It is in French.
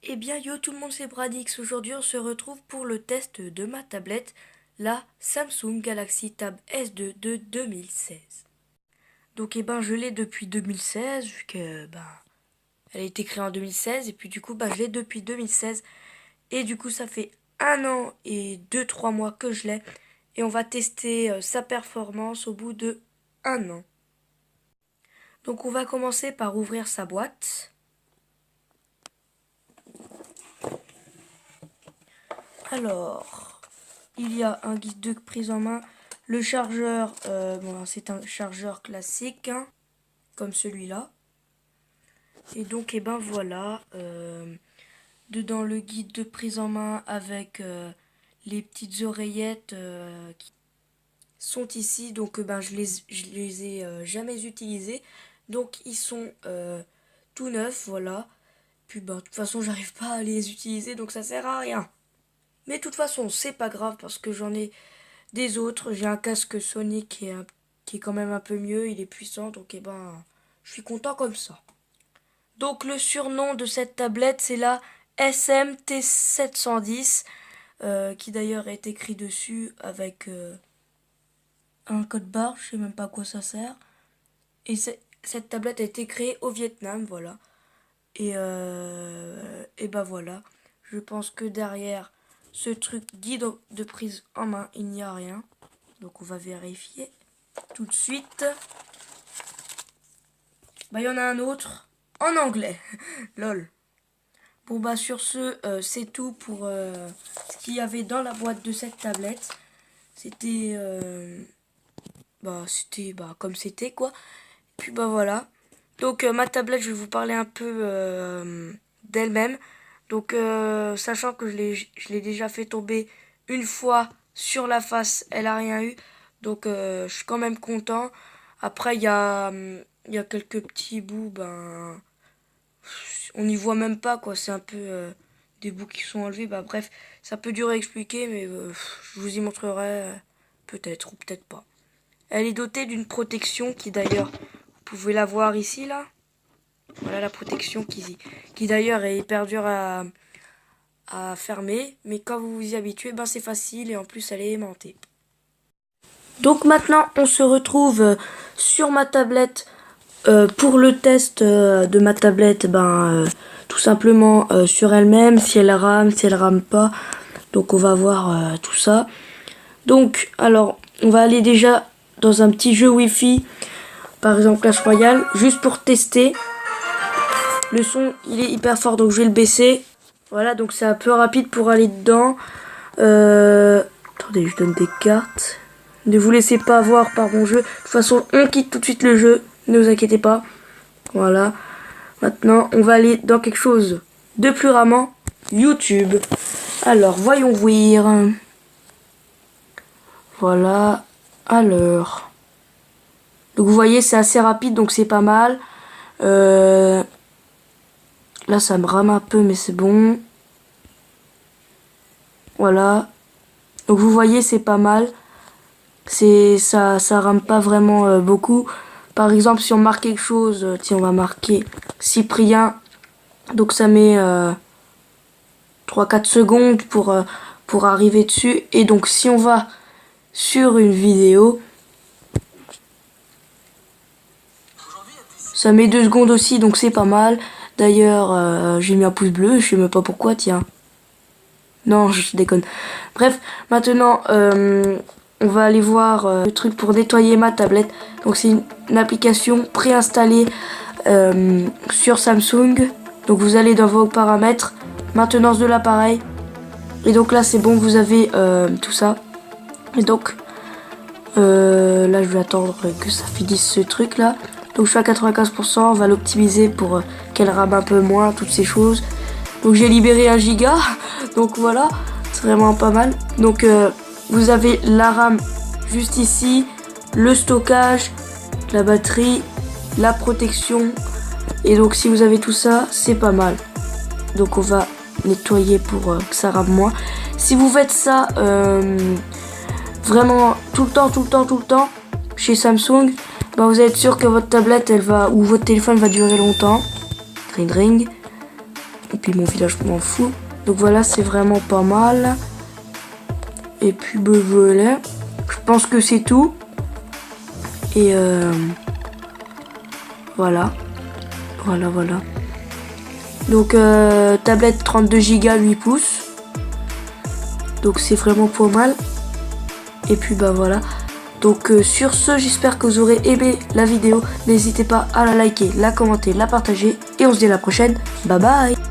Eh bien yo tout le monde, c'est Bradix. Aujourd'hui on se retrouve pour le test de ma tablette, la Samsung Galaxy Tab S2 de 2016. Donc je l'ai depuis 2016 vu que elle a été créée en 2016 et puis du coup je l'ai depuis 2016 et du coup ça fait 1 an et 2-3 mois que je l'ai et on va tester sa performance au bout de 1 an. Donc on va commencer par ouvrir sa boîte. Alors, il y a un guide de prise en main. Le chargeur, c'est un chargeur classique, hein, comme celui-là. Et donc, voilà. Dedans, le guide de prise en main avec les petites oreillettes qui sont ici. Donc, je les ai jamais utilisées. Donc, ils sont tout neufs, voilà. Puis, de toute façon, j'arrive pas à les utiliser, donc ça sert à rien. Mais de toute façon, c'est pas grave parce que j'en ai des autres. J'ai un casque Sony qui est quand même un peu mieux. Il est puissant, donc je suis content comme ça. Donc le surnom de cette tablette, c'est la SMT710, qui d'ailleurs est écrit dessus avec un code barre. Je sais même pas à quoi ça sert. Et cette tablette a été créée au Vietnam, voilà. Et voilà. Je pense que derrière ce truc guide de prise en main, il n'y a rien. Donc on va vérifier tout de suite. Il y en a un autre en anglais. Lol. Bon sur ce, c'est tout pour ce qu'il y avait dans la boîte de cette tablette. C'était comme c'était quoi. Puis voilà. Donc ma tablette, je vais vous parler un peu d'elle-même. Donc sachant que je l'ai déjà fait tomber une fois sur la face, elle a rien eu. Donc je suis quand même content. Après il y a quelques petits bouts, on n'y voit même pas quoi. C'est un peu des bouts qui sont enlevés. Bref, c'est un peu dur à expliquer, mais je vous y montrerai peut-être ou peut-être pas. Elle est dotée d'une protection qui d'ailleurs, vous pouvez la voir ici là. Voilà la protection qui d'ailleurs est hyper dure à fermer. Mais quand vous vous y habituez, c'est facile et en plus elle est aimantée. Donc maintenant on se retrouve sur ma tablette pour le test de ma tablette. Tout simplement sur elle-même, si elle rame, si elle rame pas. Donc on va voir tout ça. Donc alors on va aller déjà dans un petit jeu Wi-Fi, par exemple Clash Royale, juste pour tester. Le son il est hyper fort donc je vais le baisser. Voilà, donc c'est un peu rapide pour aller dedans. Attendez, je donne des cartes. Ne vous laissez pas avoir par mon jeu. De toute façon, on quitte tout de suite le jeu. Ne vous inquiétez pas. Voilà. Maintenant, on va aller dans quelque chose de plus ramant. YouTube. Alors, voyons voir. Voilà. Alors. Donc, vous voyez, c'est assez rapide, donc c'est pas mal. Là, ça me rame un peu, mais c'est bon. Voilà. Donc, vous voyez, c'est pas mal. Ça rame pas vraiment beaucoup. Par exemple, si on marque quelque chose, tiens, on va marquer Cyprien. Donc ça met 3-4 secondes pour arriver dessus. Et donc si on va sur une vidéo, ça met 2 secondes aussi, donc c'est pas mal. D'ailleurs, j'ai mis un pouce bleu, je sais même pas pourquoi, tiens. Non, je déconne. Bref, maintenant, on va aller voir le truc pour nettoyer ma tablette. Donc c'est une application préinstallée sur Samsung. Donc vous allez dans vos paramètres, maintenance de l'appareil. Et donc là c'est bon, vous avez tout ça. Et donc là je vais attendre que ça finisse ce truc là. Donc je suis à 95%, on va l'optimiser pour qu'elle rame un peu moins, toutes ces choses. Donc j'ai libéré 1 giga. Donc voilà, c'est vraiment pas mal. Donc vous avez la RAM juste ici, le stockage, la batterie, la protection. Et donc si vous avez tout ça, c'est pas mal. Donc on va nettoyer pour que ça rame moins. Si vous faites ça vraiment tout le temps chez Samsung, vous êtes sûr que votre tablette ou votre téléphone va durer longtemps. Ring ring. Et puis mon village, je m'en fous. Donc voilà, c'est vraiment pas mal. Et puis voilà. Je pense que c'est tout. Et voilà. Voilà. Donc tablette 32 Go 8 pouces. Donc c'est vraiment pas mal. Et puis bah voilà. Donc sur ce, j'espère que vous aurez aimé la vidéo. N'hésitez pas à la liker, la commenter, la partager. Et on se dit à la prochaine. Bye bye.